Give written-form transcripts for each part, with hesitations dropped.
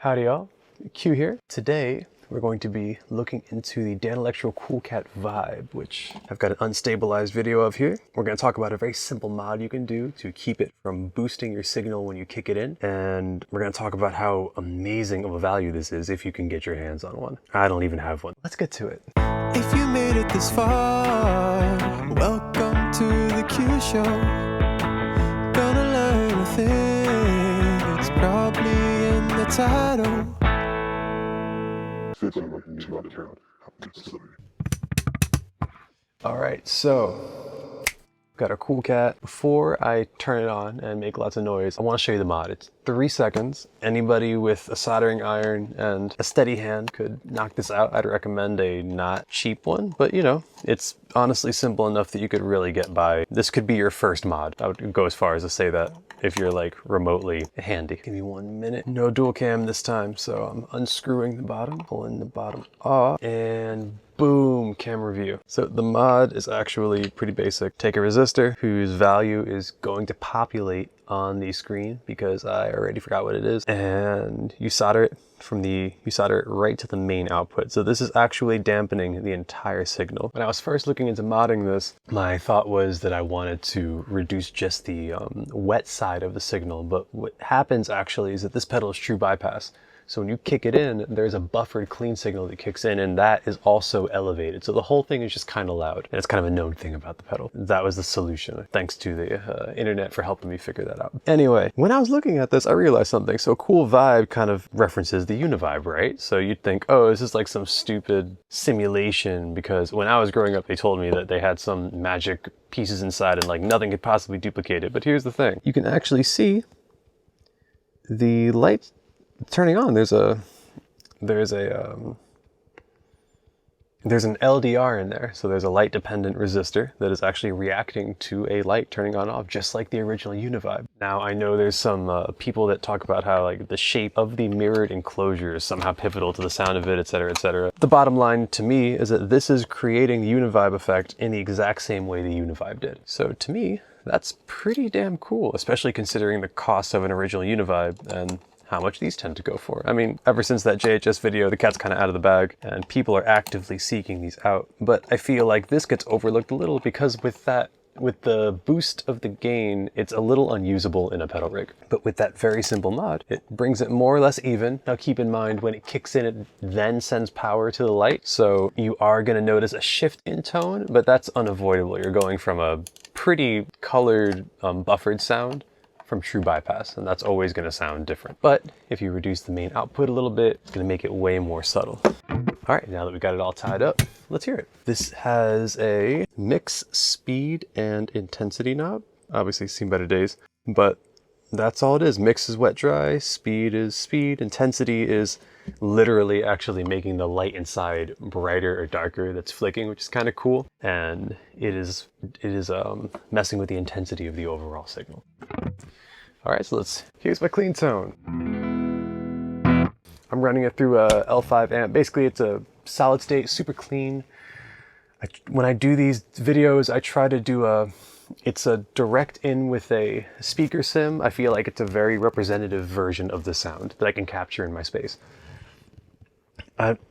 Howdy y'all, Q here. Today we're going to be looking into the Danelectro Cool Vibe, which I've got an unstabilized video of here. We're going to talk about a very simple mod you can do to keep it from boosting your signal when you kick it in. And we're going to talk about how amazing of a value this is if you can get your hands on one. I don't even have one. Let's get to it. If you made it this far, welcome to the Q Show. Gonna learn a thing, it's probably in the title. Alright, so got a cool cat. Before I turn it on and make lots of noise, I want to show you the mod. It's 3 seconds. Anybody with a soldering iron and a steady hand could knock this out. I'd recommend a not cheap one, but you know, it's honestly simple enough that you could really get by. This could be your first mod. I would go as far as to say that if you're like remotely handy. Give me 1 minute. No dual cam this time, so I'm unscrewing the bottom, pulling the bottom off, and boom, camera view. So the mod is actually pretty basic. Take a resistor whose value is going to populate on the screen because I already forgot what it is, and you solder it right to the main output. So this is actually dampening the entire signal. When I was first looking into modding this, my thought was that I wanted to reduce just the wet side of the signal, but what happens actually is that this pedal is true bypass. So when you kick it in, there's a buffered clean signal that kicks in, and that is also elevated. So the whole thing is just kind of loud. And it's kind of a known thing about the pedal. That was the solution. Thanks to the internet for helping me figure that out. Anyway, when I was looking at this, I realized something. So Cool Vibe kind of references the Univibe, right? So you'd think, oh, this is like some stupid simulation, because when I was growing up, they told me that they had some magic pieces inside and like nothing could possibly duplicate it. But here's the thing. You can actually see the light turning on. There's an LDR in there, so there's a light dependent resistor that is actually reacting to a light turning on off, just like the original Univibe. Now I know there's some people that talk about how like the shape of the mirrored enclosure is somehow pivotal to the sound of it, etc., etc. The bottom line to me is that this is creating the Univibe effect in the exact same way the Univibe did. So to me, that's pretty damn cool, especially considering the cost of an original Univibe and how much these tend to go for. I mean, ever since that JHS video, the cat's kind of out of the bag and people are actively seeking these out. But I feel like this gets overlooked a little because with the boost of the gain, it's a little unusable in a pedal rig. But with that very simple mod, it brings it more or less even. Now keep in mind, when it kicks in, it then sends power to the light. So you are gonna notice a shift in tone, but that's unavoidable. You're going from a pretty colored, buffered sound from true bypass, and that's always going to sound different. But if you reduce the main output a little bit, it's going to make it way more subtle. All right, now that we got it all tied up, let's hear it. This has a mix, speed, and intensity knob. Obviously seen better days, but that's all it is. Mix is wet dry, speed is speed, intensity is literally actually making the light inside brighter or darker that's flicking, which is kind of cool. And it is messing with the intensity of the overall signal. All right, so here's my clean tone. I'm running it through a L5 amp. Basically, it's a solid state, super clean. When I do these videos, I try to do it's a direct in with a speaker sim. I feel like it's a very representative version of the sound that I can capture in my space.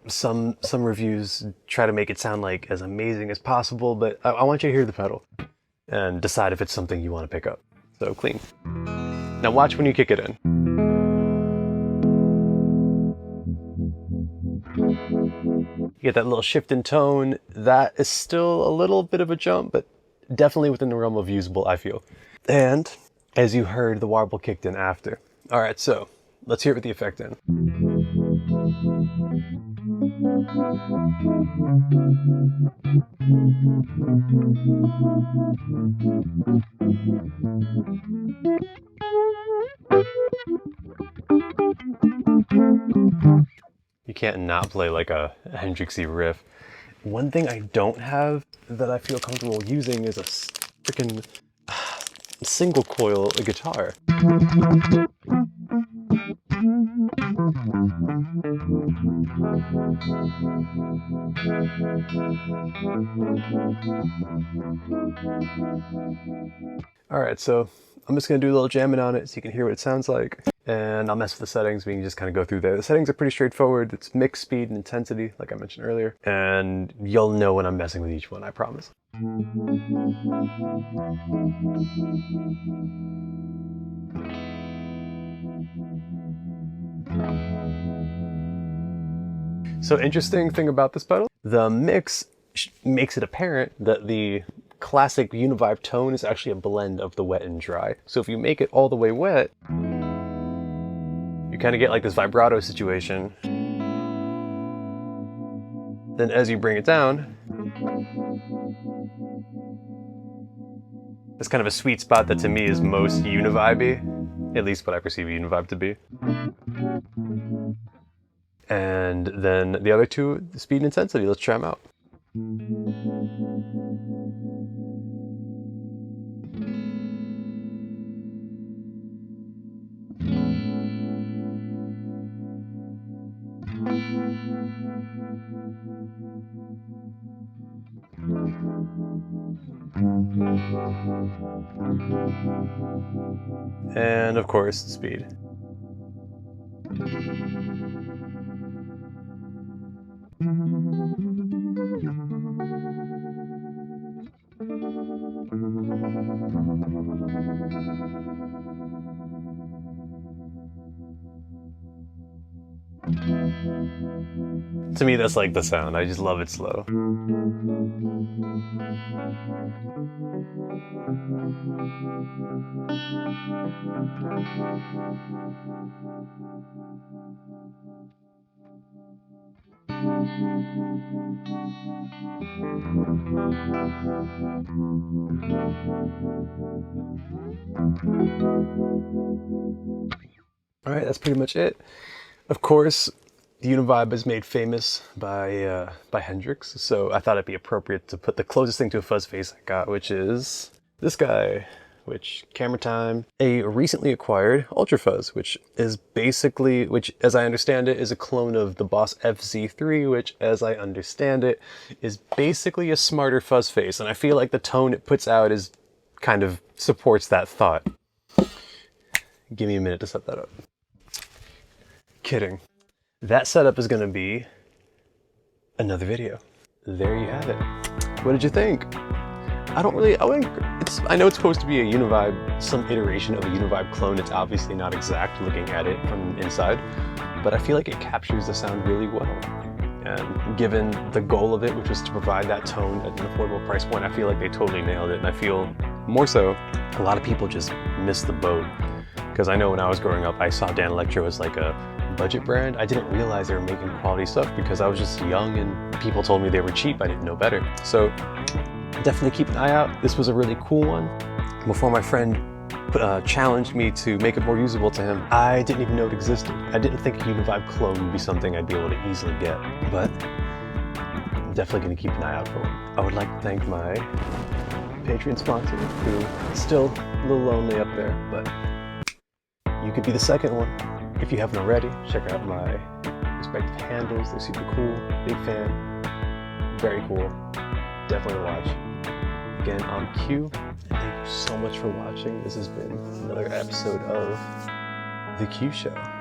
Some reviews try to make it sound like as amazing as possible, but I want you to hear the pedal and decide if it's something you want to pick up. So clean. Now watch when you kick it in. You get that little shift in tone. That is still a little bit of a jump, but definitely within the realm of usable, I feel. And as you heard, the warble kicked in after. All right, so let's hear it with the effect in. You can't not play like a Hendrixy riff. One thing I don't have that I feel comfortable using is a freaking single coil guitar. All right, so I'm just gonna do a little jamming on it so you can hear what it sounds like. and I'll mess with the settings. We can just kind of go through there. The settings are pretty straightforward. It's mix, speed, and intensity, like I mentioned earlier. And you'll know when I'm messing with each one, I promise. So interesting thing about this pedal, the mix makes it apparent that the classic Univibe tone is actually a blend of the wet and dry. So if you make it all the way wet, you kind of get like this vibrato situation. Then as you bring it down, it's kind of a sweet spot that to me is most Univibe-y, at least what I perceive Univibe to be. And then the other two, the speed and intensity, let's try them out. And of course, the speed. To me, that's like the sound. I just love it slow. All right, that's pretty much it. Of course, the Univibe is made famous by Hendrix, so I thought it'd be appropriate to put the closest thing to a fuzz face I got, which is this guy, which camera time, a recently acquired Ultra Fuzz, which is basically, which as I understand it, is a clone of the Boss FZ3, which as I understand it, is basically a smarter fuzz face, and I feel like the tone it puts out is kind of supports that thought. Give me a minute to set that up. Kidding. That setup is going to be another video. There you have it. What did you think? I know it's supposed to be a Univibe, some iteration of a Univibe clone. It's obviously not exact looking at it from inside, but I feel like it captures the sound really well. And given the goal of it, which was to provide that tone at an affordable price point, I feel like they totally nailed it. And I feel more so, a lot of people just missed the boat. Because I know when I was growing up, I saw Danelectro as like a budget brand. I didn't realize they were making quality stuff because I was just young and people told me they were cheap. I didn't know better. So definitely keep an eye out. This was a really cool one. Before my friend challenged me to make it more usable to him, I didn't even know it existed. I didn't think a Univibe clone would be something I'd be able to easily get, but I'm definitely going to keep an eye out for one. I would like to thank my Patreon sponsor, who is still a little lonely up there, but you could be the second one. If you haven't already, check out my respective handles. They're super cool. Big fan. Very cool. Definitely watch. Again, I'm Q, and thank you so much for watching. This has been another episode of The Q Show.